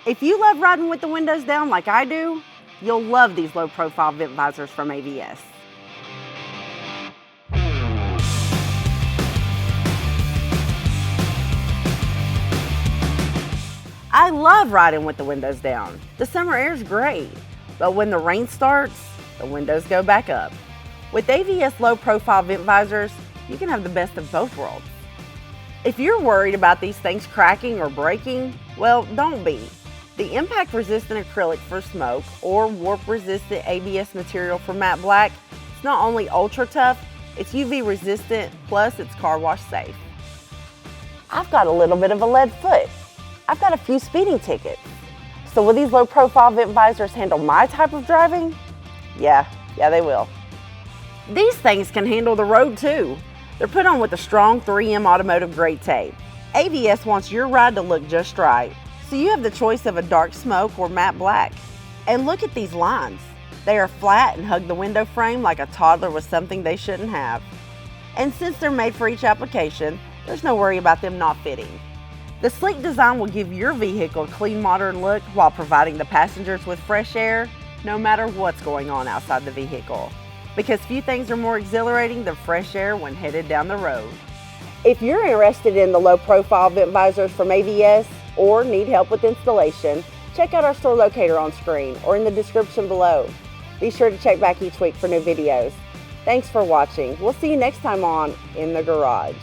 If you love riding with the windows down like I do, you'll love these low-profile vent visors from AVS. I love riding with the windows down. The summer air is great, but when the rain starts, the windows go back up. With AVS low-profile vent visors, you can have the best of both worlds. If you're worried about these things cracking or breaking, well, don't be. The impact-resistant acrylic for smoke or warp-resistant ABS material for matte black is not only ultra-tough, it's UV-resistant, plus it's car wash safe. I've got a little bit of a lead foot. I've got a few speeding tickets. So will these low-profile vent visors handle my type of driving? Yeah, they will. These things can handle the road too. They're put on with a strong 3M automotive grade tape. AVS wants your ride to look just right, so you have the choice of a dark smoke or matte black. And look at these lines. They are flat and hug the window frame like a toddler with something they shouldn't have. And since they're made for each application, there's no worry about them not fitting. The sleek design will give your vehicle a clean, modern look while providing the passengers with fresh air, no matter what's going on outside the vehicle. Because few things are more exhilarating than fresh air when headed down the road. If you're interested in the low-profile vent visors from AVS or need help with installation, check out our store locator on screen or in the description below. Be sure to check back each week for new videos. Thanks for watching. We'll see you next time on In the Garage.